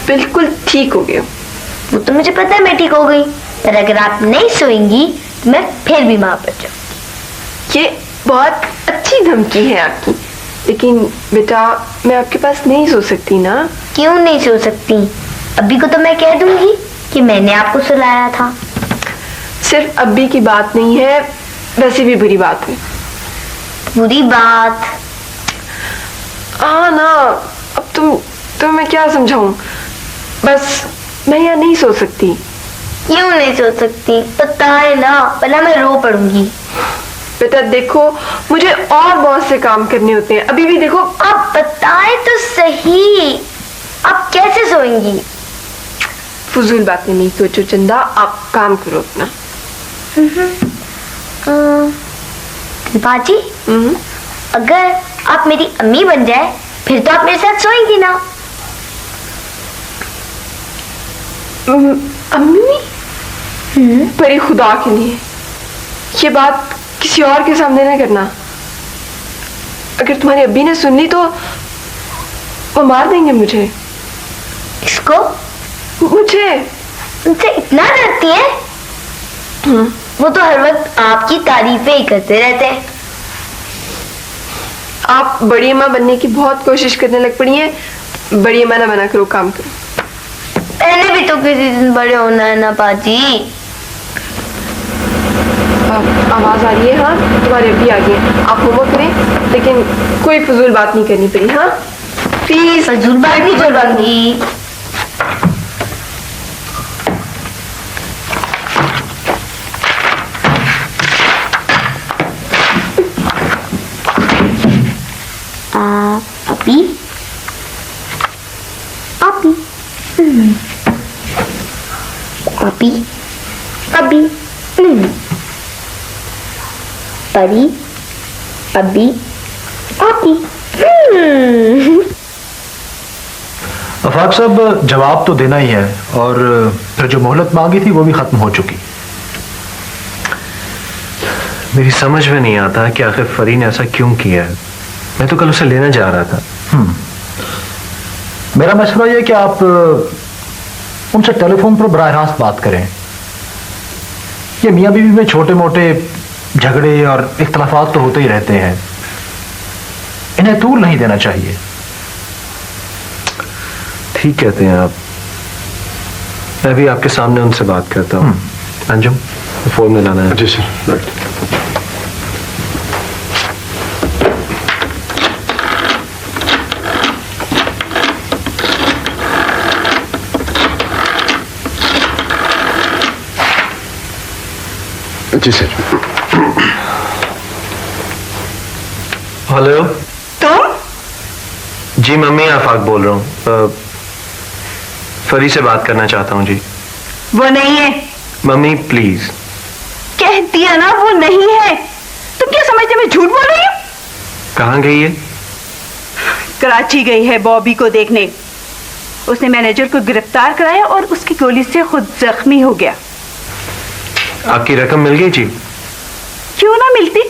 बिल्कुल ठीक हो गई। वो तो मुझे पता है मैं ठीक हो गई, पर अगर आप नहीं सोएंगी तो मैं फिर भी वहां पर जाऊंगी। ये बहुत अच्छी धमकी है आपकी, लेकिन बेटा मैं आपके पास नहीं सो सकती ना। क्यों नहीं सो सकती? अभी को तो मैं कह दूंगी कि मैंने आपको सुलाया था। सिर्फ अभी की बात नहीं है, वैसे भी बुरी बात है। बुरी बात? हाँ ना, अब तुम मैं क्या समझाऊं। बस मैं यहाँ नहीं सो सकती। क्यों नहीं सो सकती? पता है ना, वरना मैं रो पड़ूंगी। बेटा देखो, मुझे और बहुत से काम करने होते हैं। अभी भी देखो। आप बताए तो सही, आप कैसे सोएंगी? फजूल बातें नहीं सोचो चंदा, आप काम करो अपना। बाजी, अगर आप मेरी अम्मी बन जाए फिर तो आप मेरे साथ सोएंगी ना? अम्मी? पर खुदा के लिए ये बात किसी और के सामने ना करना। अगर तुम्हारी अब्बी ने सुन ली तो वो मार देंगे मुझे। किसको? मुझे। उनसे इतना डरती है? वो तो हर वक्त आपकी तारीफें ही करते रहते हैं। आप बड़ी अम्मा बनने की बहुत कोशिश करने लग पड़ी हैं। बड़ी अम्मा ना बना करो, काम करो। मैंने भी तो किसी दिन बड़े होना है ना बाजी। आवाज आ रही है। हाँ, तुम्हारे अब्बी आ गए। आप होमवर्क करें, लेकिन कोई फजूल बात नहीं करनी पड़ी। हाँ प्लीज। फजूल बात नहीं करूंगी। अभी अभी अभी अभी परी अभी अभी। आफाक साहब, जवाब तो देना ही है, और फिर जो मोहलत मांगी थी वो भी खत्म हो चुकी। मेरी समझ में नहीं आता कि आखिर फरी ने ऐसा क्यों किया है। मैं तो कल उसे लेने जा रहा था। मेरा मशवरा यह कि आप उनसे टेलीफोन पर बराह रास्त बात करें। ये मियाँ बीवी में छोटे मोटे झगड़े और इख्तलाफात तो होते ही रहते हैं, इन्हें तूल नहीं देना चाहिए। ठीक कहते हैं आप। मैं भी आपके सामने उनसे बात करता हूँ। अंजुम, फोन में लाना है। जी सर। जी सर। हेलो। तुम? जी मम्मी, आफाक बोल रहा हूँ। फरी से बात करना चाहता हूँ जी। वो नहीं है। Mummy please. कह दिया ना, वो नहीं है। तुम क्या समझते मैं झूठ बोल रही हूँ? कहाँ गई है? कराची गई है बॉबी को देखने। उसने मैनेजर को गिरफ्तार कराया और उसकी गोली से खुद जख्मी हो गया। आपकी रकम मिल गई जी? क्यों ना मिलती,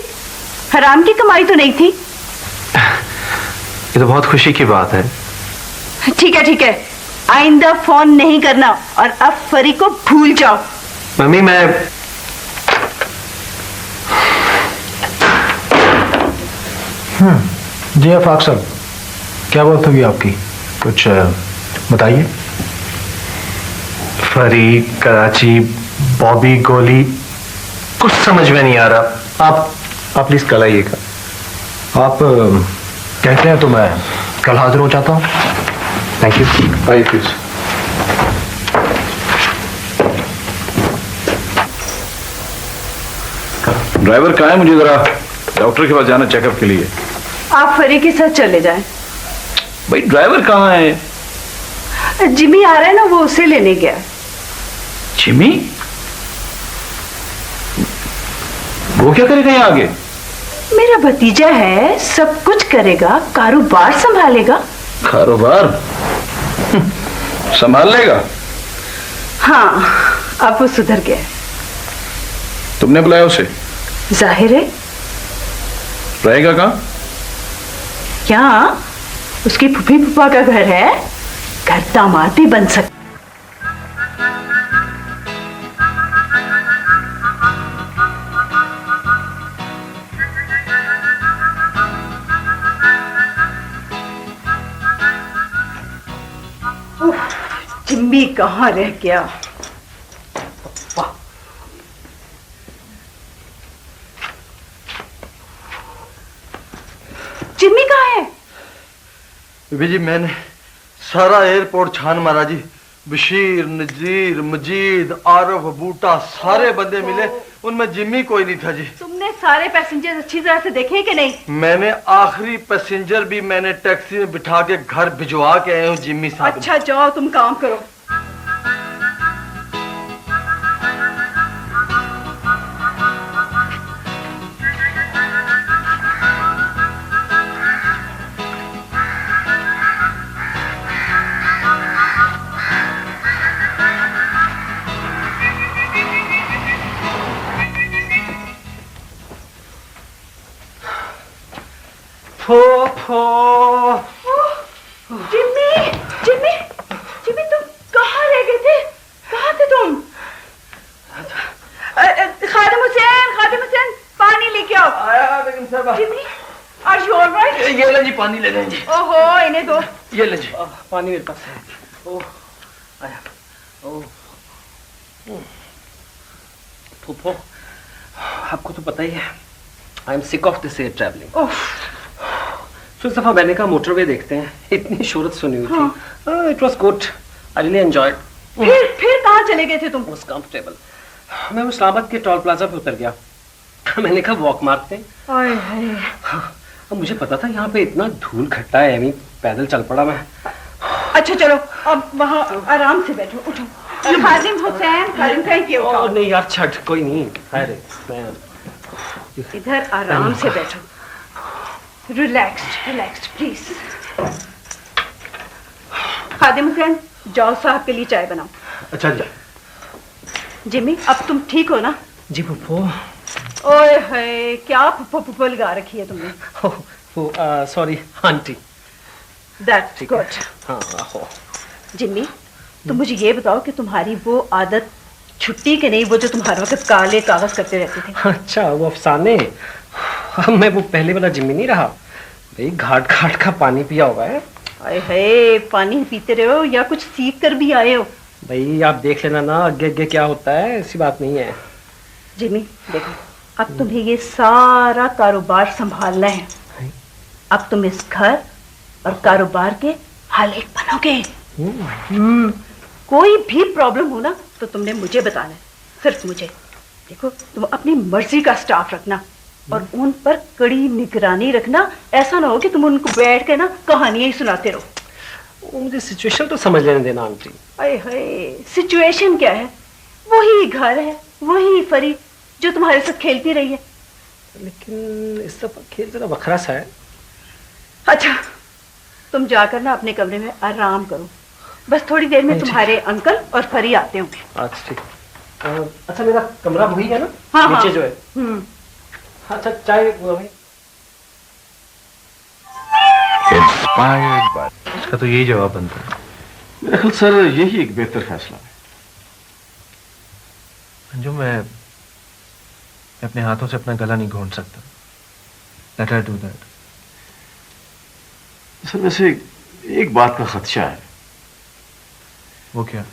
हराम की कमाई तो नहीं थी। ये तो बहुत खुशी की बात है। ठीक है, आइंदा फोन नहीं करना और अब फरी को भूल जाओ। मम्मी मैं जी आफाक साहब, क्या बात होगी आपकी? कुछ बताइए। फरी, कराची, बॉबी, गोली, कुछ समझ में नहीं आ रहा। आप प्लीज कल आइएगा। आप कहते हैं तो मैं कल हाजिर हो जाता हूँ। Thank you. आइए प्लीज। ड्राइवर कहाँ है? मुझे जरा डॉक्टर के पास जाना चेकअप के लिए। आप फरी के साथ चले जाएं। भाई ड्राइवर कहाँ है? जिमी आ रहा है ना, वो उसे लेने गया। जिमी? वो क्या करेगा यहाँ आगे? मेरा भतीजा है, सब कुछ करेगा, कारोबार संभालेगा। कारोबार संभाल लेगा? हाँ, अब वो सुधर गया है। तुमने बुलाया उसे? जाहिर है। रहेगा कहाँ? क्या उसकी फूफी फूफा का घर है, घर दामाद भी बन सकते। जिम्मी कहाँ रह गया? जिम्मी कहाँ है? बीबी जी मैंने सारा एयरपोर्ट छान मारा जी। बशीर, नजीर, मजीद, आरफ, बूटा सारे बंदे मिले, उनमें जिम्मी कोई नहीं था जी। तुमने सारे पैसेंजर अच्छी तरह से देखे कि नहीं? मैंने आखिरी पैसेंजर भी मैंने टैक्सी में बिठा के घर भिजवा के आया हूँ जिम्मी साहब। अच्छा जाओ तुम काम करो। जिम्मी, जिम्मी, जिम्मी तुम कहाँ रह गए थे? कहाँ थे तुम? खादिम हुसैन, पानी लेके आओ। आया बेगम साहब। Jimmy, are you all right? ये ले जी पानी ले लें जी। ओहो, इन्हें दो। ये ले जी पानी मेरे पास है। ओह आया। ओह फूफो, आपको तो पता ही है, I am sick of this air travelling. तो इस दफा मैंने कहा मोटरवे देखते हैं, इतनी शोहरत सुनी हुई थी। It was good, I really enjoyed. फिर कहाँ चले गए थे तुम? Was comfortable. मैं इस्लामाबाद के टोल प्लाजा पे उतर गया। मैंने कहा वॉक मारते हैं। अब मुझे पता था यहाँ पे इतना धूल खट्टा है, मैं पैदल चल पड़ा मैं। अच्छा चलो अब वहाँ आराम से बैठो, उठो। खादिम हुसैन, खादिम थैंक यू। नहीं यार छठ कोई नहीं, अरे मैं इधर आराम से बैठो। Relaxed please. खादिम हुसैन जाओ साहब के लिए चाय बनाओ। अच्छा जी। जिम्मी अब तुम ठीक हो ना? जी फूफो। ओए है क्या फुफ्फो लगा रखी है तुमने? Sorry aunty. That's good. हाँ हो। जिम्मी तुम मुझे ये बताओ कि तुम्हारी वो आदत छुट्टी के नहीं, वो जो तुम्हारे वक्त काले कागज करते रहते थे? अच्छा वो अफसाने। मैं वो पहले वाला जिम्मी नहीं रहा भाई, घाट घाट का पानी पिया हुआ है। अरे है पानी पीते रहे हो या कुछ सीख कर भी आए हो? भाई आप देख लेना ना आगे आगे क्या होता है, ऐसी बात नहीं है। जिम्मी देखो अब तुम्हें ये सारा कारोबार संभालना है। अब तुम इस घर और कारोबार के हालिक बनोगे। कोई भी प्रॉब्लम हो ना तो तुमने मुझे बताना है, सिर्फ मुझे। देखो तुम अपनी मर्जी का स्टाफ रखना और उन पर कड़ी निगरानी रखना। ऐसा ना हो कि तुम उनको बैठ के ना कहानियां ही सुनाते रहो। मुझे सिचुएशन तो समझ लेने देना आंटी। अरे हाय सिचुएशन क्या है? वही घर है, वही परी जो तुम्हारे साथ खेलती रही है। लेकिन इस दफा खेल जरा बखरा सा है। अच्छा तुम जाकर ना अपने कमरे में आराम करो, बस थोड़ी देर में तुम्हारे अंकल और फरी आते होंगे। अच्छा ठीक। अच्छा मेरा कमरा वही है ना? हाँ, नीचे हाँ। जो है। अच्छा चाय भाई। इंस्पायर्ड बाय, इसका तो यही जवाब बनता है। मेरा ख्याल सर यही एक बेहतर फैसला है। जो मैं अपने हाथों से अपना गला नहीं घोंट सकता। Let her do that. Sir वैसे एक बात का खदशा है। वो क्या?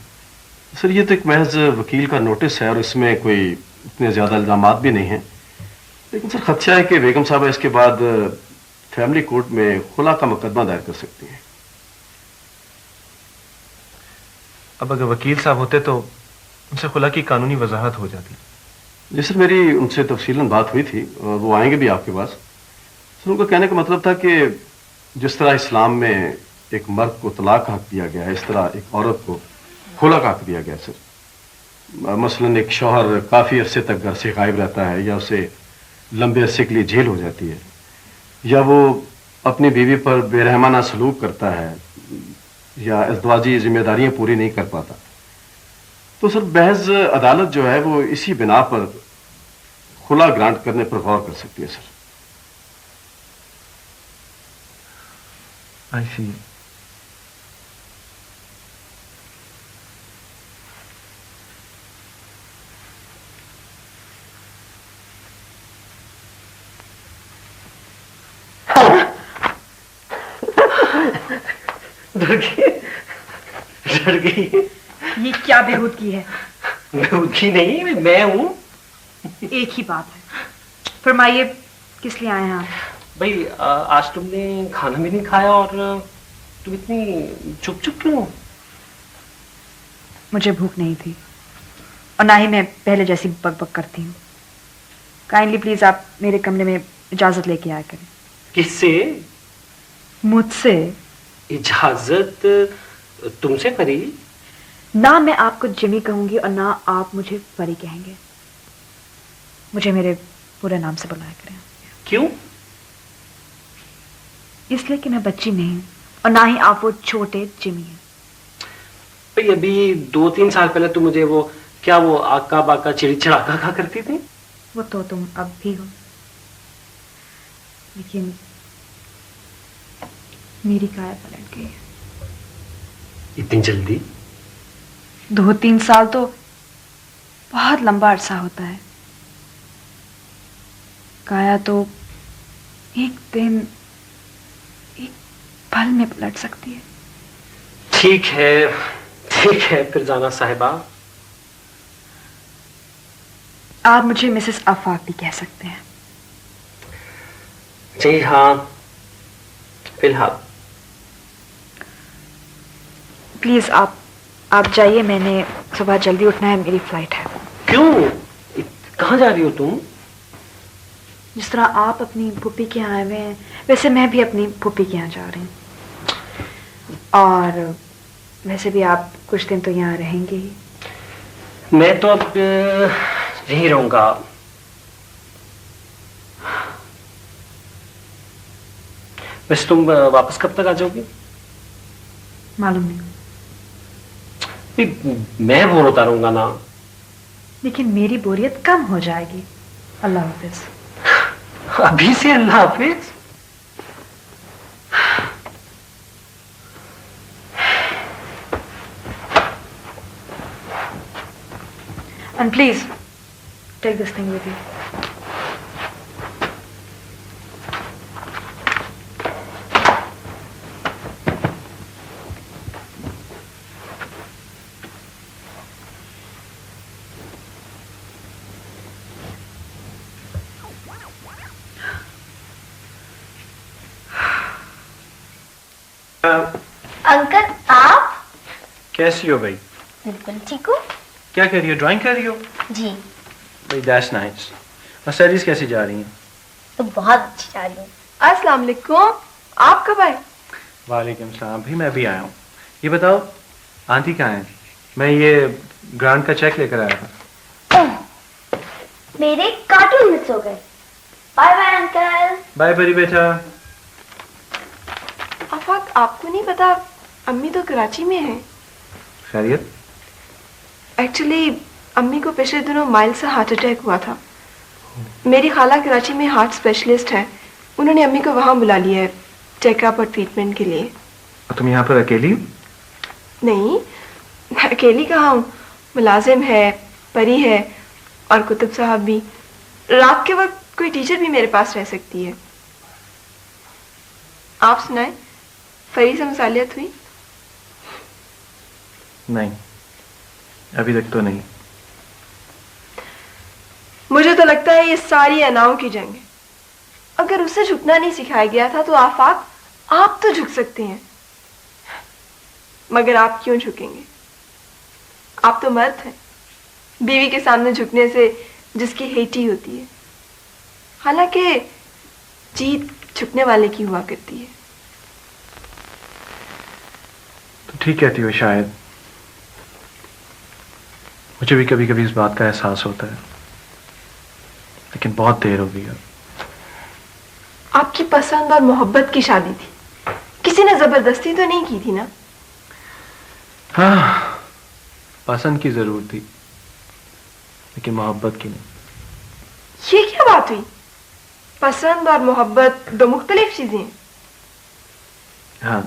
सर ये तो एक महज वकील का नोटिस है और इसमें कोई इतने ज्यादा इल्जामात भी नहीं है, लेकिन सर खदशा है कि बेगम साहबा इसके बाद फैमिली कोर्ट में खुला का मुकदमा दायर कर सकती हैं। अब अगर वकील साहब होते तो उनसे खुला की कानूनी वजाहत हो जाती। जी सर मेरी उनसे तफसीलन बात हुई थी और वो आएंगे भी आपके पास। सर उनका कहने का मतलब था कि जिस तरह इस्लाम में एक मर्द को तलाक का हक दिया गया है, इस तरह एक औरत को खुला का हक दिया गया सर। मसलन एक शौहर काफ़ी अरसे तक घर से गायब रहता है या उसे लंबे अरसे के लिए जेल हो जाती है, या वो अपनी बीवी पर बेरहमाना सलूक करता है या इज़्दवाजी जिम्मेदारियां पूरी नहीं कर पाता, तो सर बहज़ अदालत जो है वो इसी बिना पर खुला ग्रांट करने पर गौर कर सकती है सर। आई सी। डर गई, डर गई। ये क्या बेहूदगी है? बेहूदगी नहीं, मैं हूँ। एक ही बात है। फरमाइए, किस लिए आए हैं आप? भाई आज तुमने खाना भी नहीं खाया और तुम इतनी चुप चुप क्यों? मुझे भूख नहीं थी और ना ही मैं पहले जैसी बकबक करती हूँ। काइंडली प्लीज आप मेरे कमरे में इजाजत लेके आया करें। किससे? मुझसे। इजाजत तुमसे परी? ना मैं आपको जिमी कहूंगी और ना आप मुझे परी कहेंगे। मुझे मेरे पूरे नाम से बुलाया करें। क्यों? इसलिए कि मैं बच्ची नहीं हूं और ना ही आप वो छोटे जिमी हैं। भाई अभी 2-3 साल पहले तुम मुझे वो क्या वो आका बाका चिड़ी चिड़ाका कहा करती थी। वो तो तुम अब भी हो, लेकिन मेरी काया पलट गई है। इतनी जल्दी? 2-3 साल तो बहुत लंबा अरसा होता है। काया तो एक दिन, एक पल में पलट सकती है। ठीक है, फिर जाना साहिबा। आप मुझे मिसेस आफाक भी कह सकते हैं। जी हाँ, फिलहाल। प्लीज आप जाइए, मैंने सुबह जल्दी उठना है, मेरी फ्लाइट है। क्यों? कहाँ जा रही हो तुम? जिस तरह आप अपनी पुप्पी के यहाँ आए हुए हैं, वैसे मैं भी अपनी पुप्पी के यहाँ जा रही हूँ। और वैसे भी आप कुछ दिन तो यहाँ रहेंगे ही। मैं तो अब यहीं रहूंगा। वैसे तुम वापस कब तक आ जाओगी? मालूम नहीं, मैं बोर होता रहूंगा ना। लेकिन मेरी बोरियत कम हो जाएगी। अल्लाह हाफिज। अभी से अल्लाह हाफिज? And please take this thing with you. Uncle आप? कैसी हो भाई? बिल्कुल ठीक हूँ। क्या कर रही हो? ड्राइंग कर रही हो? जी। भाई दैट्स नाइस। और स्टडीज कैसी जा रही हैं? तो बहुत अच्छी जा रही हूँ। अस्सलाम वालेकुम। आप कब आए? वालेकुम सलाम। भी मैं भी आया हूँ। ये बताओ आंटी कहाँ है? मैं ये ग्रांट का चेक लेकर आया था। मेरे कार्टून मिस हो गए। Bye bye uncle. बाय परी बेटा। आफाक, आपको नहीं पता अम्मी तो कराची में है। खैरियत? एक्चुअली अम्मी को पिछले दिनों माइल से हार्ट अटैक हुआ था। मेरी खाला कराची में हार्ट स्पेशलिस्ट है, उन्होंने अम्मी को वहाँ बुला लिया है चेकअप और ट्रीटमेंट के लिए। और तुम यहाँ पर अकेली? नहीं, मैं अकेली कहाँ हूँ, मुलाजिम है, परी है और कुतुब साहब भी। रात के वक्त कोई टीचर भी मेरे पास रह सकती है। आप सुनाए, फरी से मुसालियत हुई? नहीं, अभी तक तो नहीं। मुझे तो लगता है ये सारी अनाओं की जंग है। अगर उसे झुकना नहीं सिखाया गया था तो आफाक आप तो झुक सकते हैं, मगर आप क्यों झुकेंगे? आप तो मर्द हैं। बीवी के सामने झुकने से जिसकी हेटी होती है, हालांकि जीत झुकने वाले की हुआ करती है। तो ठीक कहती हो शायद। मुझे भी कभी कभी इस बात का एहसास होता है, लेकिन बहुत देर हो गई है। आपकी पसंद और मोहब्बत की शादी थी, किसी ने जबरदस्ती तो नहीं की थी ना? हाँ, पसंद की जरूर थी, लेकिन मोहब्बत की नहीं। ये क्या बात हुई? पसंद और मोहब्बत दो मुख्तलिफ चीजें हैं। हाँ,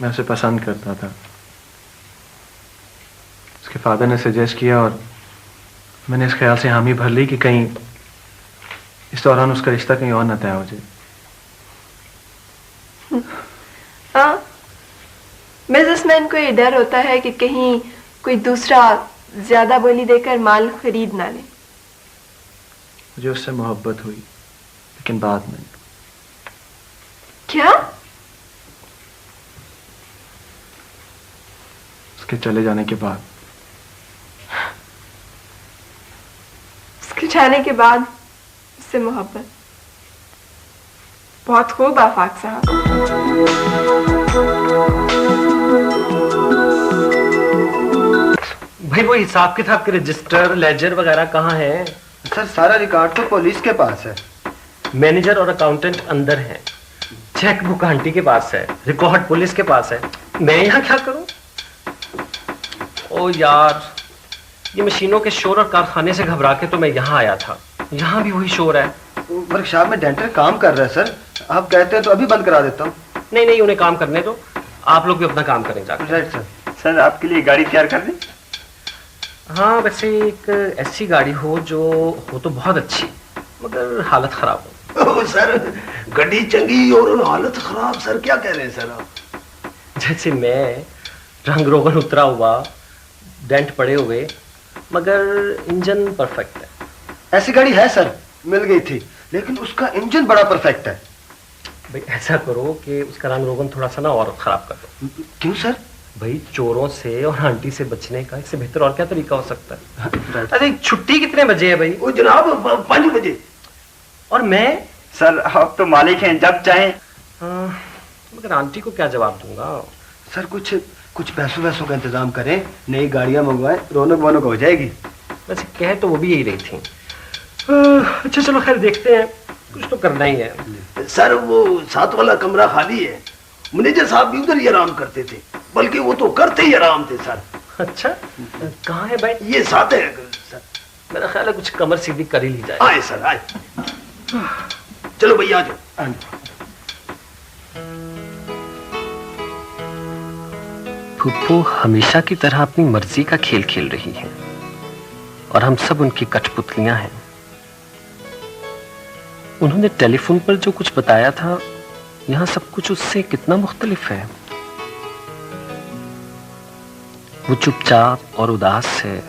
मैं उसे पसंद करता था। उसके फादर ने सजेस्ट किया और मैंने इस ख्याल से हामी भर ली कि कहीं इस दौरान उसका रिश्ता कहीं और न तय हो जाए। बिजनेसमैन को ये डर होता है कि कहीं कोई दूसरा ज्यादा बोली देकर माल खरीद ना ले। मुझे उससे मोहब्बत हुई, लेकिन बाद में। क्या? उसके चले जाने के बाद। उसके जाने के बाद उससे मोहब्बत। बहुत खूब आफाक साहब। भाई वो हिसाब किताब के रजिस्टर लेजर वगैरह कहाँ है? सर सारा रिकॉर्ड तो पुलिस के पास है। मैनेजर और अकाउंटेंट अंदर हैं, चेक बुक आंटी के पास है, रिकॉर्ड पुलिस के पास है। मैं यहाँ क्या करूं? ओ यार, ये मशीनों के शोर और कारखाने से घबरा के तो मैं यहाँ आया था। यहाँ भी वही शोर है। वर्कशॉप में डेंटर काम कर रहा है सर। आप कहते हैं तो अभी बंद करा देता हूँ। नहीं नहीं, उन्हें काम करने दो, आप लोग भी अपना काम करें जाकर। Right sir. सर आपके लिए गाड़ी तैयार कर दें? हाँ, वैसे एक ऐसी गाड़ी हो जो हो तो बहुत अच्छी, मगर हालत खराब हो। सर गड्डी चंगी और हालत खराब, सर क्या कह रहे हैं सर आप? जैसे मैं, रंग रोगन उतरा हुआ, डेंट पड़े हुए, मगर इंजन परफेक्ट है। ऐसी गाड़ी है सर, मिल गई थी, लेकिन उसका इंजन बड़ा परफेक्ट है। भाई ऐसा करो कि उसका रंग रोगन थोड़ा सा ना और खराब कर दो। क्यों सर? भाई चोरों से और आंटी से बचने का इससे बेहतर और क्या तरीका हो सकता है? अरे छुट्टी कितने बजे है भाई? वो जनाब 5 बजे। और मैं? सर आप तो मालिक हैं, जब चाहें। मगर आंटी को क्या जवाब दूंगा? सर कुछ पैसों वैसों का इंतजाम करें, नई गाड़ियां मंगवाएं, रौनक वौनक हो जाएगी। वैसे कह तो वो भी यही रही थी। अच्छा चलो खैर देखते हैं, कुछ तो करना ही है। सर वो 7 वाला कमरा खाली है, मैनेजर साहब भी उधर ही आराम करते थे, बल्कि वो तो करते ही आराम थे सर। अच्छा कहाँ है भाई? ये 7 है सर। मेरा ख्याल है कुछ कमर सीधी कर ही ली जाए। आए सर आए। चलो भैया आ जाओ। फूफू हमेशा की तरह अपनी मर्जी का खेल खेल रही है और हम सब उनकी कठपुतलियां हैं। उन्होंने टेलीफोन पर जो कुछ बताया था, यहां सब कुछ उससे कितना मुख्तलिफ है। वो चुपचाप और उदास है,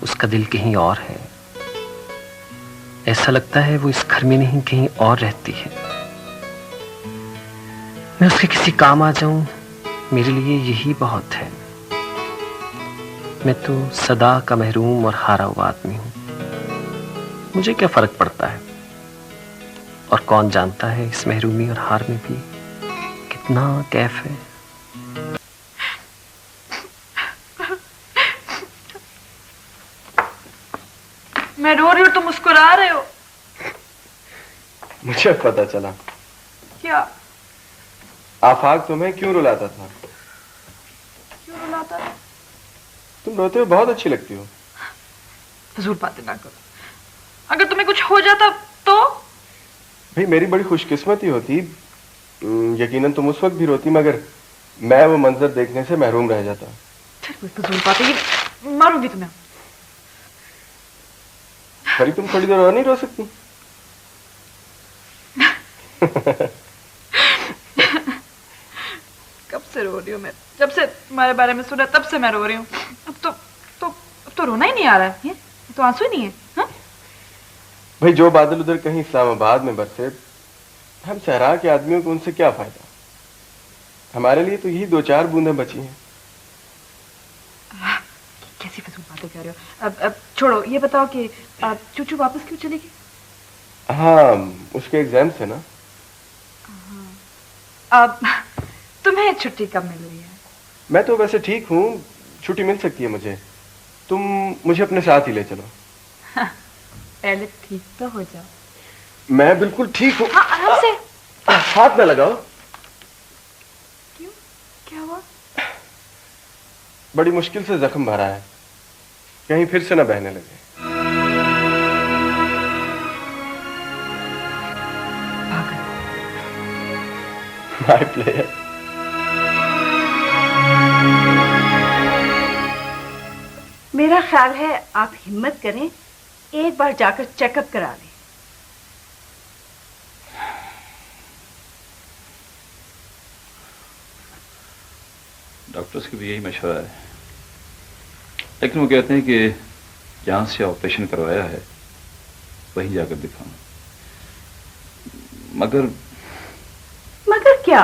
उसका दिल कहीं और है। ऐसा लगता है वो इस घर में नहीं कहीं और रहती है। मैं उसके किसी काम आ जाऊं, मेरे लिए यही बहुत है। मैं तो सदा का महरूम और हारा हुआ आदमी हूं। मुझे क्या फर्क पड़ता है? और कौन जानता है इस महरूमी और हार में भी कितना कैफ है। मैं रो रही हूँ, तुम मुस्कुरा रहे हो। मुझे पता चला। क्या? आफाक तुम्हें क्यों रुलाता था? क्यों रुलाता था? तुम रोते हुए बहुत अच्छी लगती हो। फजूल बातें ना करो। अगर तुम्हें कुछ हो जाता तो? भाई मेरी बड़ी खुशकिस्मती होती, यकीनन तुम उस वक्त भी रोती, मगर मैं वो मंजर देखने से महरूम रह जाता। फजूल बातें, ये मारूंगी तुम्हें। परी तुम थोड़ी देर और नहीं रो सकती? कब से रो रही हूँ मैं? जब से तुम्हारे बारे में सुना तब से मैं रो रही हूँ। अब तो रोना ही नहीं आ रहा है। ये तो आंसू ही नहीं है। हा? भाई जो बादल उधर कहीं इस्लामाबाद में बरसे, हम सहरा के आदमियों को उनसे क्या फायदा? हमारे लिए तो यही 2-4 बूंदें बची हैं। कैसी फजूल बातें कर रहे हो? अब छोड़ो, ये बताओ कि चूचू वापस क्यों चलेगी? हाँ, उसके एग्जाम से ना। अब तुम्हें छुट्टी कब मिल रही है? मैं तो वैसे ठीक हूँ, छुट्टी मिल सकती है मुझे। तुम मुझे अपने साथ ही ले चलो। हाँ, पहले ठीक तो हो जाओ। मैं बिल्कुल ठीक हूँ। हाँ, आराम से। हाथ ना लगाओ। क्यों? क्या हुआ? बड़ी मुश्किल से जख्म भरा है, कहीं फिर से ना बहने लगे। My player. मेरा ख्याल है आप हिम्मत करें, एक बार जाकर चेकअप करा लें। डॉक्टर्स की भी यही मशवरा है, लेकिन वो कहते हैं कि जहां से ऑपरेशन करवाया है वहीं जाकर दिखाऊं। मगर क्या?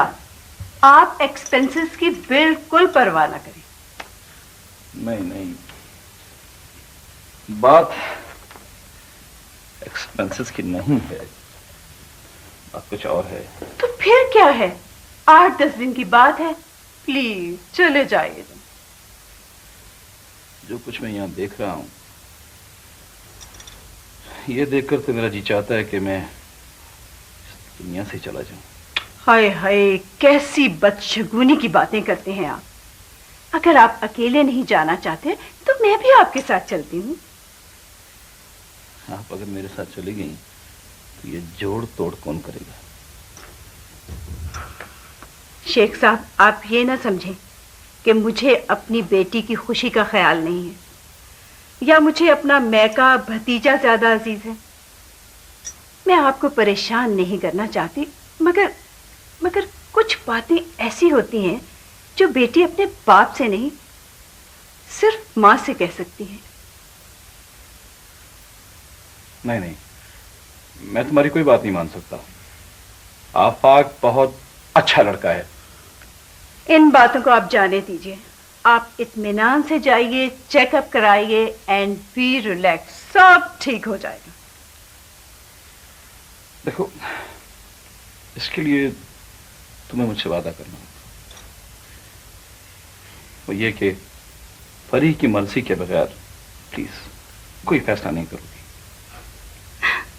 आप एक्सपेंसेस की बिल्कुल परवाह ना करें। नहीं, बात एक्सपेंसेस की नहीं है, बात कुछ और है। तो फिर क्या है? 8-10 दिन की बात है, प्लीज चले जाइए। जो कुछ मैं यहाँ देख रहा हूं, ये देखकर तो मेरा जी चाहता है कि मैं इस दुनिया से चला जाऊं। हाय हाय, कैसी बदशगुनी की बातें करते हैं आप। अगर आप अकेले नहीं जाना चाहते तो मैं भी आपके साथ चलती हूँ। आप अगर मेरे साथ चली गई तो ये जोड़ तोड़ कौन करेगा? शेख साहब, आप ये ना समझें कि मुझे अपनी बेटी की खुशी का ख्याल नहीं है, या मुझे अपना मैका भतीजा ज्यादा अजीज है। मैं आपको परेशान नहीं करना चाहती, मगर कुछ बातें ऐसी होती हैं जो बेटी अपने बाप से नहीं, सिर्फ मां से कह सकती है। नहीं, मैं तुम्हारी कोई बात नहीं मान सकता। आफाक बहुत अच्छा लड़का है। इन बातों को आप जाने दीजिए। आप इत्मीनान से जाइए, चेकअप कराइए एंड बी रिलैक्स, सब ठीक हो जाएगा। देखो, इसके लिए तुम्हें मुझसे वादा करना होगा, वो ये कि परी की मर्जी के बगैर प्लीज कोई फैसला नहीं करोगी।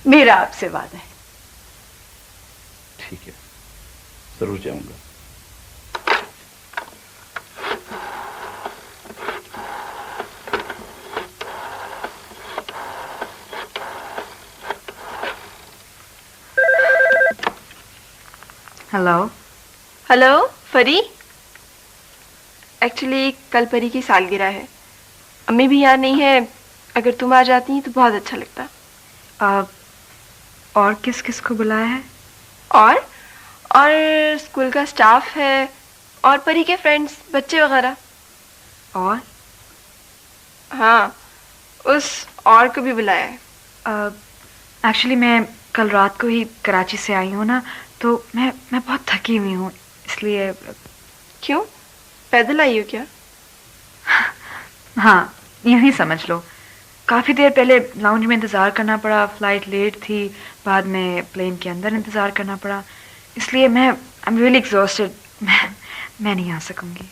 मेरा आपसे वादा है। ठीक है, जरूर जाऊंगा। हेलो परी। एक्चुअली कल परी की सालगिरह है, अम्मी भी यहाँ नहीं है। अगर तुम आ जाती तो बहुत अच्छा लगता। और किस किस को बुलाया है? और स्कूल का स्टाफ है और परी के फ्रेंड्स, बच्चे वगैरह। और हाँ, उस और को भी बुलाया है। एक्चुअली मैं कल रात को ही कराची से आई हूँ ना, तो मैं बहुत थकी हुई हूँ, इसलिए। क्यों, पैदल आई हो क्या? हाँ, यूं ही समझ लो। काफ़ी देर पहले लाउंज में इंतज़ार करना पड़ा, फ्लाइट लेट थी, बाद में प्लेन के अंदर इंतज़ार करना पड़ा, इसलिए मैं आई एम रियली एग्जॉस्टेड। मैं नहीं आ सकूंगी।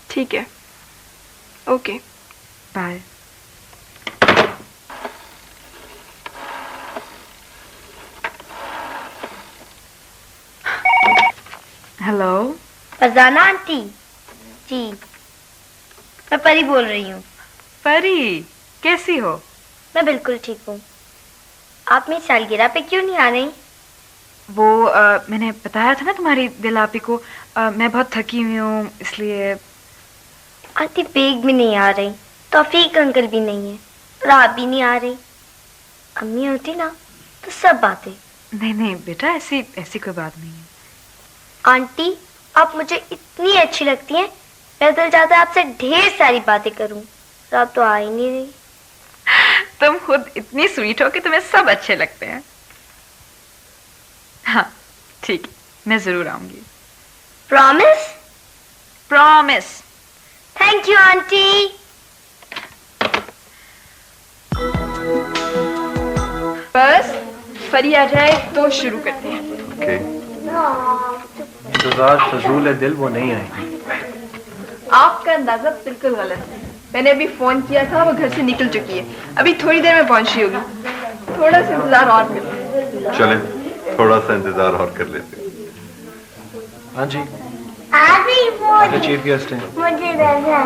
ठीक है, okay, bye. Hello, Farzana aunty ji, मैं परी बोल रही हूँ। परी, कैसी हो? मैं बिल्कुल ठीक हूँ। आप मेरी सालगिरह पे क्यों नहीं आ रही? वो मैंने बताया था ना तुम्हारी दिल आपी को, मैं बहुत थकी हुई हूँ, इसलिए। आंटी बेग भी नहीं आ रही, तौफीक अंकल भी नहीं है, और आप भी नहीं आ रही। अम्मी होती ना तो सब बातें। नहीं बेटा, ऐसी कोई बात नहीं है। आंटी, आप मुझे इतनी अच्छी लगती हैं, मैं दिल चाहता है आपसे ढेर सारी बातें करूं, और आप तो आ ही नहीं रही। तुम खुद इतनी स्वीट हो कि तुम्हें सब अच्छे लगते हैं। हाँ ठीक है, मैं जरूर आऊंगी। Promise? Promise. Thank you aunty. बस परी आ जाए तो शुरू करते हैं। इंतजार फजूल है दिल, वो नहीं आएगी। आपका अंदाजा बिल्कुल गलत है। मैंने अभी फोन किया था, वो घर से निकल चुकी है, अभी थोड़ी देर में पहुंच रही होगी। थोड़ा सा इंतजार और कर लें। चलें, थोड़ा सा इंतजार और कर लेते हैं। हाँ जी, आ गई वो। चीफ गेस्ट हैं। मुझे रजा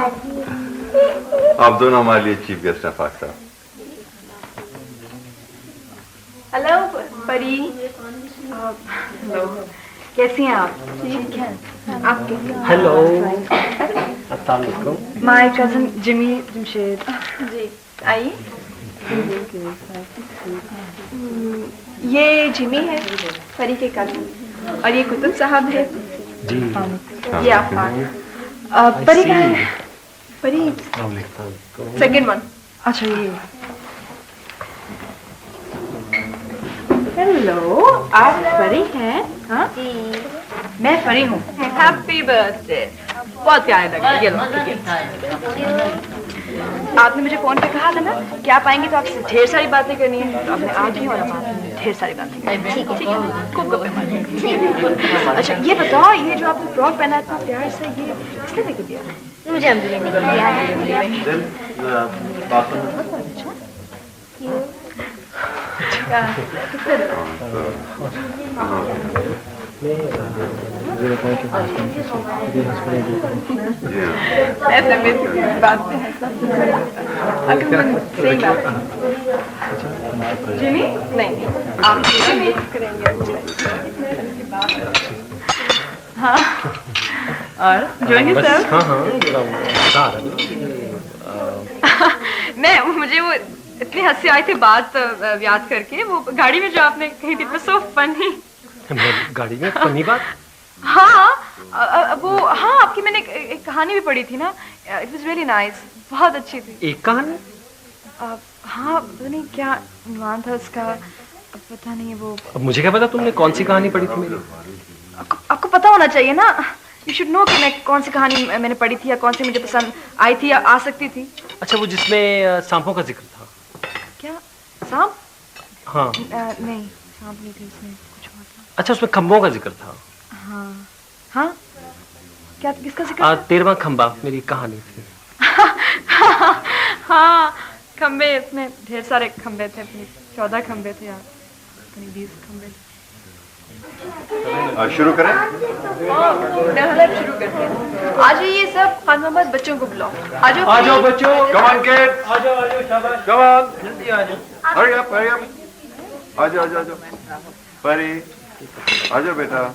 आप दोनों हमारे लिए चीफ गेस्ट हैं फाक साहब। हेलो परी। हेलो, कैसी हैं आप? ठीक है, आप कैसे? हेलो, अस्सलाम वालेकुम। My cousin Jimmy Jamshed. जी आइए। ये जिमी है, परी के कजन, और ये कुतुब साहब है, जी ये आफाक। परी कहाँ है? परी सेकंड वन। अच्छा ये। हेलो, आप परी हैं? हाँ? मैं परी हूँ। Happy birthday. बहुत प्यारे लग रहे। ये लो, आपने मुझे फोन पे कहा था ना कि आप आएंगे तो आपसे ढेर सारी बातें करनी है, तो आपने आज ही और आपने ढेर सारी बातें करनी। ठीक है, खूब गप्पे मारनी। अच्छा ये बताओ, ये जो आपने फ्रॉक पहना है इतना प्यार से, ये किसने लेके दिया? मुझे अम्मी ने दिया है। ऐसे में बात है सही बात। जिमी नहीं, आप जिमी करेंगे। हाँ, और जोएंगे सर? मैं मुझे वो इतनी हंसी आई थी बात याद करके, वो गाड़ी में जो आपने कही थी, सो फनी। गाड़ी में फनी बात? हाँ वो, हाँ आपकी मैंने एक कहानी भी पढ़ी थी ना, इट वाज रियली नाइस, बहुत अच्छी थी। एक कहानी? हाँ पता नहीं क्या अनुमान था उसका, पता नहीं वो। अब मुझे क्या पता तुमने कौन सी कहानी पढ़ी थी मेरी? आपको पता होना चाहिए ना, यू शुड नो कि मैं कौन सी कहानी मैंने पढ़ी थी या कौन सी मुझे पसंद आई थी या आ सकती थी। अच्छा वो जिसमें सांपों का जिक्र था। क्या सांप? हाँ नहीं सांप नहीं थी उसमें, कुछ और था। अच्छा उसमें खम्बों का जिक्र था। हाँ हाँ क्या, किसका जिक्र था? 13वां खम्बा मेरी कहानी थी। हाँ खम्बे, इसमें ढेर सारे खम्बे थे, 14 खम्बे थे यार, 20 खम्बे थे। शुरू करें? शुरू करते हैं। आज ये सब खान मोहम्मद बच्चों को बुलाओ। आ जाओ बच्चों, कम ऑन किड्स, आ जाओ शाबाश, कम ऑन, जल्दी आ जाओ। हरी अप, आ जाओ परी, आ जाओ बेटा,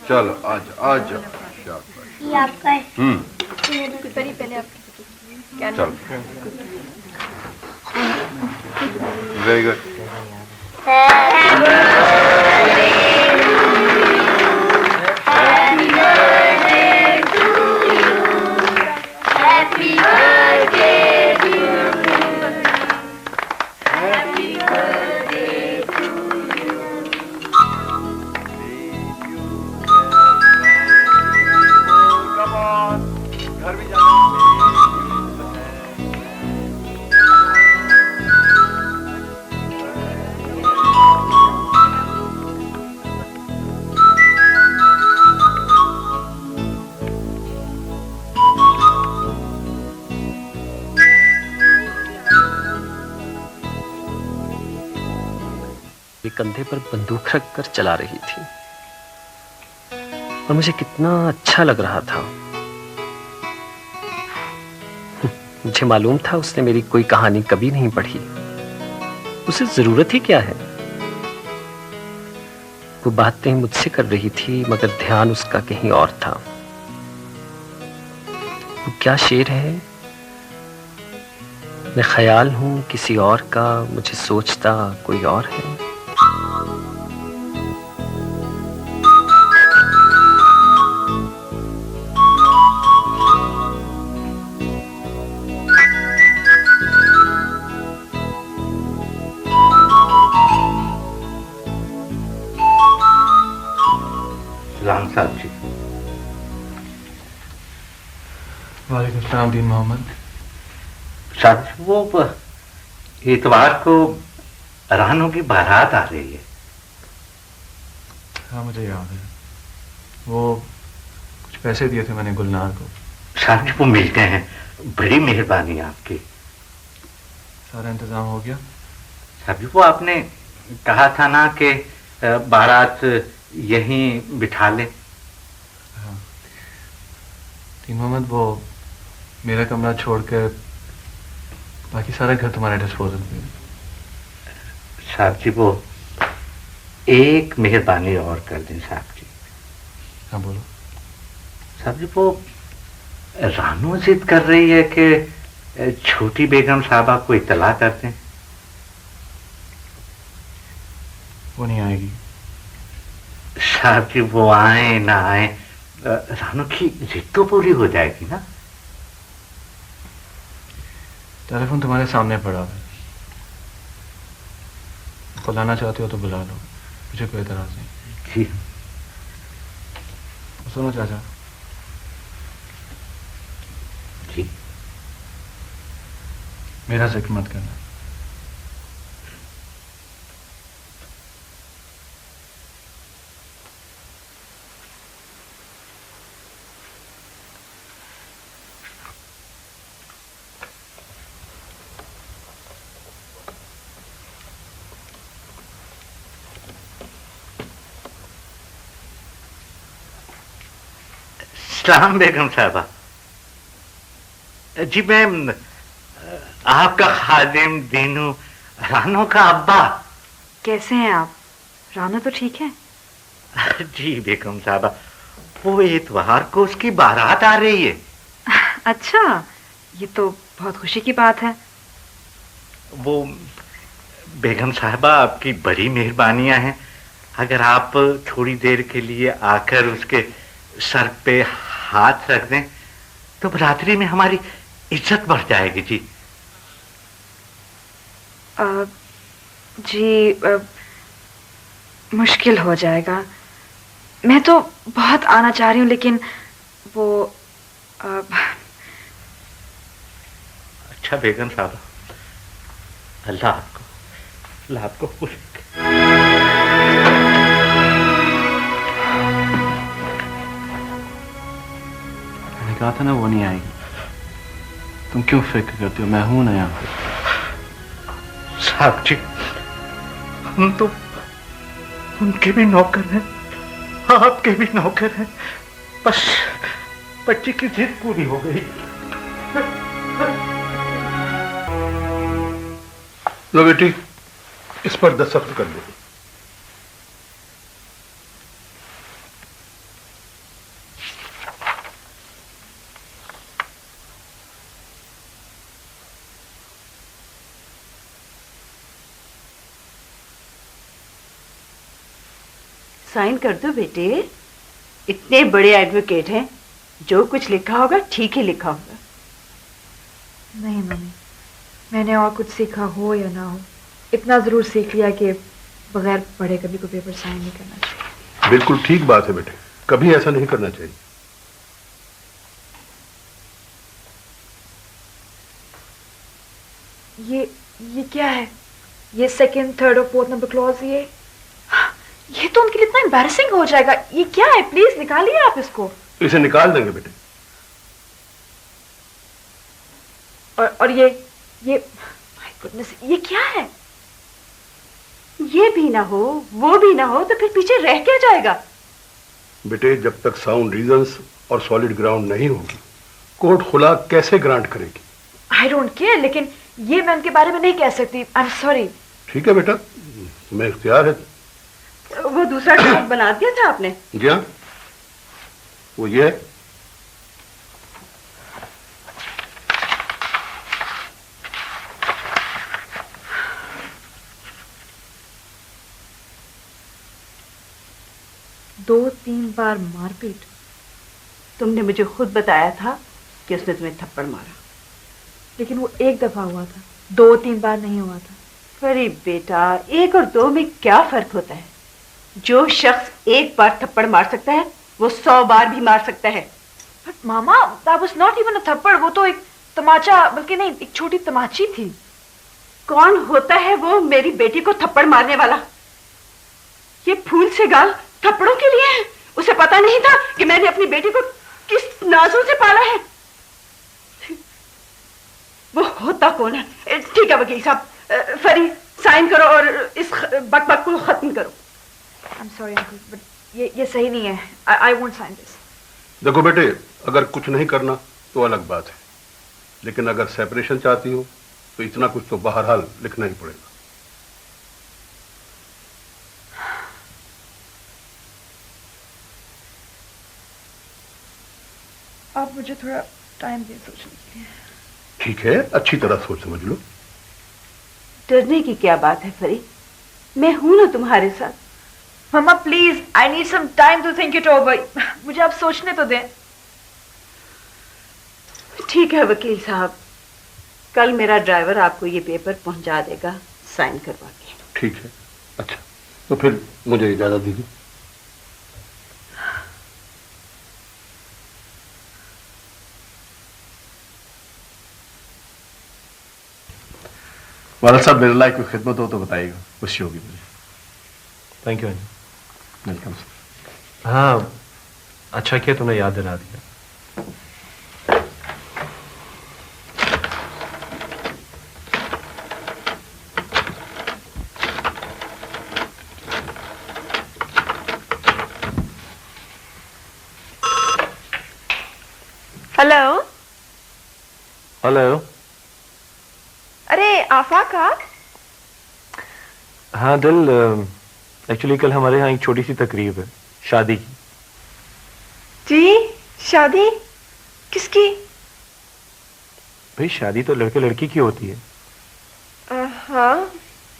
चलो आ जाओ। ये आपका है। परी पहले आप चलो, वेरी गुड। कंधे पर बंदूक रखकर चला रही थी और मुझे कितना अच्छा लग रहा था। मुझे मालूम था उसने मेरी कोई कहानी कभी नहीं पढ़ी, उसे जरूरत ही क्या है। वो बातें मुझसे कर रही थी मगर ध्यान उसका कहीं और था। वो क्या शेर है, मैं ख्याल हूं किसी और का, मुझे सोचता कोई और है। साहब जी। वालेकुम सलाम दीन मोहम्मद। साहब वो इतवार को रानों की बारात आ रही है। हाँ मुझे याद है, वो कुछ पैसे दिए थे मैंने गुलनार को। साहब जी वो मिलते हैं, बड़ी मेहरबानी आपकी। सारा इंतजाम हो गया? साहब जी वो आपने कहा था ना कि बारात यहीं बिठा ले। हाँ दीन मोहम्मद, वो मेरा कमरा छोड़कर बाकी सारा घर तुम्हारे डिस्पोजल पे। साहब जी वो एक मेहरबानी और कर दें साहब जी। हाँ बोलो। साहब जी वो रानू जिद कर रही है कि छोटी बेगम साहबा को इत्तला कर दें। वो नहीं आएगी। साहब जी वो आए ना आए, रानू की जिद तो पूरी हो जाएगी ना। टेलीफोन तुम्हारे सामने पड़ा है, बुलाना चाहते हो तो बुला लो, मुझे कोई एतराज नहीं। जी सुनो चाचा, जी मेरा जिक्र मत करना। सलाम बेगम साहबा। जी मैं आपका खादिम दीनू, रानो का अब्बा। कैसे हैं आप? रानो तो ठीक है? जी बेगम साहबा, वो इतवार को उसकी बारात आ रही है। अच्छा, ये तो बहुत खुशी की बात है। वो बेगम साहबा आपकी बड़ी मेहरबानियां हैं, अगर आप थोड़ी देर के लिए आकर उसके सर पे हाथ रख दें तो बरादरी में हमारी इज्जत बढ़ जाएगी। जी जी मुश्किल हो जाएगा। मैं तो बहुत आना चाह रही हूँ, लेकिन वो अच्छा बेगम साहब, अल्लाह आपको पूरे। मैंने कहा था ना वो नहीं आएगी, तुम क्यों फिक्र करती हो? मैं हूं ना यहाँ पे। साहब जी, हम तो उनके भी नौकर हैं, आपके भी नौकर हैं, बस बच्ची की जिद पूरी हो गई। लो बेटी, इस पर दस्तखत कर दो। साइन कर दो बेटे, इतने बड़े एडवोकेट हैं, जो कुछ लिखा होगा ठीक ही लिखा होगा। नहीं मम्मी, मैंने और कुछ सीखा हो या ना हो, इतना जरूर सीख लिया कि बगैर पढ़े कभी को पेपर साइन नहीं करना चाहिए। बिल्कुल ठीक बात है बेटे, कभी ऐसा नहीं करना चाहिए। ये क्या है? ये सेकंड, थर्ड और फोर्थ नंबर क्लॉज, ये तो उनके लिए इतना एम्बैरेसिंग हो जाएगा। ये क्या है? प्लीज निकालिए आप इसको। इसे निकाल देंगे बेटे। और ये माय गुडनेस, ये क्या है? ये भी ना हो, वो भी ना हो, तो फिर पीछे रह क्या जाएगा? बेटे, जब तक साउंड रीजंस और सॉलिड ग्राउंड नहीं होगी, कोर्ट खुला कैसे ग्रांट करेगी? आई डोंट केयर, लेकिन ये मैं उनके बारे में नहीं कह सकती। I am sorry. ठीक है बेटा, तुम्हें इख्तियार है। वो दूसरा टिकट बना दिया था आपने? जी हाँ, वो ये है। दो तीन बार मारपीट? तुमने मुझे खुद बताया था कि उसने तुम्हें थप्पड़ मारा। लेकिन वो एक दफा हुआ था, 2-3 बार नहीं हुआ था। अरे बेटा, 1 और 2 में क्या फर्क होता है? जो शख्स एक बार थप्पड़ मार सकता है, वो 100 बार भी मार सकता है। But mama, that was not even a थप्पड़, वो तो एक तमाचा, बल्कि नहीं, एक छोटी तमाची थी। कौन होता है वो मेरी बेटी को थप्पड़ मारने वाला? ये फूल से गाल थप्पड़ों के लिए है। उसे पता नहीं था कि मैंने अपनी बेटी को किस नाजों से पाला है। वो होता कौन है? ठीक है वकील साहब, फरी साइन करो और इस बकबक को खत्म करो। I'm sorry uncle, but ये सही नहीं है। I won't sign this. देखो बेटे, अगर कुछ नहीं करना तो अलग बात है, लेकिन अगर सेपरेशन चाहती हो तो इतना कुछ तो बहरहाल लिखना ही पड़ेगा। आप मुझे थोड़ा टाइम दें सोचने के लिए। ठीक है, अच्छी तरह सोच समझ लो। डरने की क्या बात है फरी, मैं हूं ना तुम्हारे साथ। Mamma please, I need some time to think it over. मुझे आप सोचने तो दें। ठीक है वकील साहब, कल मेरा ड्राइवर आपको ये पेपर पहुंचा देगा साइन करवा के। ठीक है, अच्छा तो फिर मुझे इजाजत दीजिए। वाला साहब बिरला कोई खिदमत हो तो बताइएगा, खुशी होगी मुझे। Thank you. वेलकम। हाँ अच्छा किया तुमने याद दिला दिया। हेलो। हेलो। अरे आफाक आप? हाँ दिल, एक्चुअली कल हमारे यहाँ एक छोटी सी तकरीब है शादी की। जी शादी? किसकी? भाई शादी तो लड़के लड़की की होती है। हाँ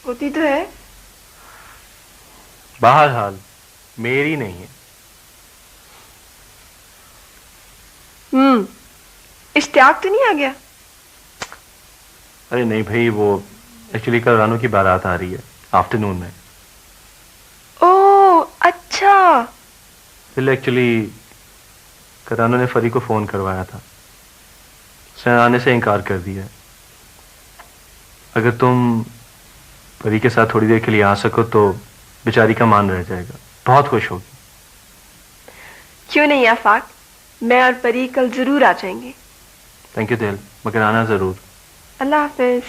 होती तो है। बहरहाल मेरी नहीं है। इश्तियाक तो नहीं आ गया? अरे नहीं भाई, वो एक्चुअली कल रानू की बारात आ रही है आफ्टरनून में। ओह अच्छा। फिर एक्चुअली कल रानू ने फरी को फोन करवाया था, उसने आने से इनकार कर दिया है। अगर तुम परी के साथ थोड़ी देर के लिए आ सको तो बेचारी का मान रह जाएगा, बहुत खुश होगी। क्यों नहीं आफाक, मैं और परी कल जरूर आ जाएंगे। थैंक यू दिल, मगर आना जरूर। अल्लाह हाफिज।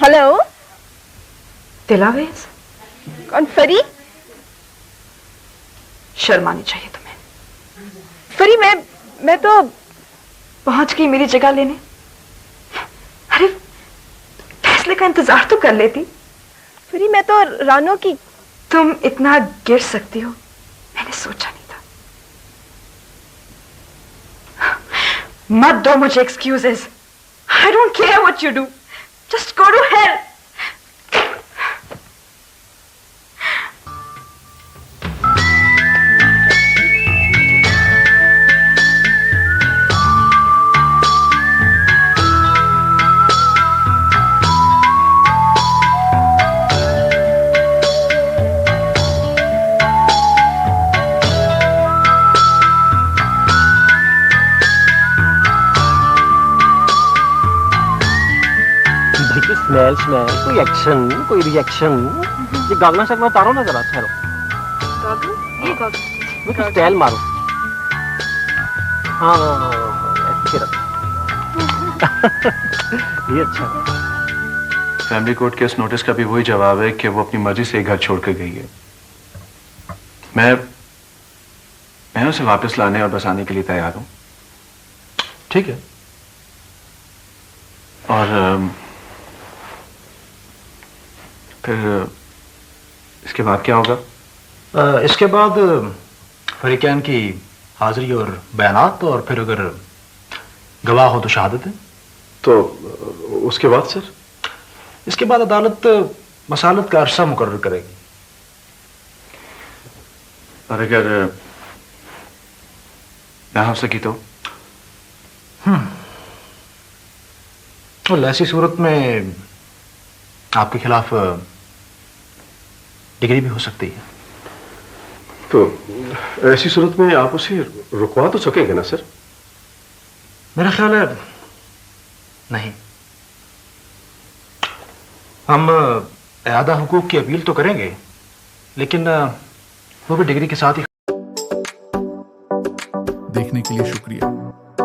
हेलो, दिलावेज, कौन? फरी? शर्म आनी चाहिए तुम्हें। फरी, मैं तो पहुंच गई मेरी जगह लेने। अरे फैसले का इंतजार तो कर लेती। फरी, मैं तो रानो की। तुम इतना गिर सकती हो मैंने सोचा नहीं था। मत दो मुझे excuses. I don't care what you do, just go to hell. Smell smell, कोई एक्शन, कोई रिएक्शन। ये गागना शकना उतारो ना जरा। ठहरो, गॉगल, ये गॉगल, कुछ स्टाइल मारो। हाँ ऐसे रखो। ये अच्छा। फैमिली कोर्ट के इस नोटिस का भी वही जवाब है कि वो अपनी मर्जी से घर छोड़ कर गई है। मैं उसे वापस लाने और बसाने के लिए तैयार हूं। ठीक है। और फिर इसके बाद क्या होगा? इसके बाद फरीकैन की हाजिरी और बयानात, और फिर अगर गवाह हो तो शहादत है। तो उसके बाद सर? इसके बाद अदालत मसालत का अरसा मुकर्रर करेगी। और अगर ना हो सकी तो? ऐसी सूरत में आपके खिलाफ डिग्री भी हो सकती है। तो ऐसी सूरत में आप उसे रुकवा तो सकेंगे ना सर? मेरा ख्याल है नहीं। हम इआदा हुकूक की अपील तो करेंगे, लेकिन वो भी डिग्री के साथ ही। देखने के लिए शुक्रिया।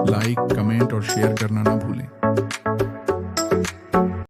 लाइक, कमेंट और शेयर करना ना भूलें।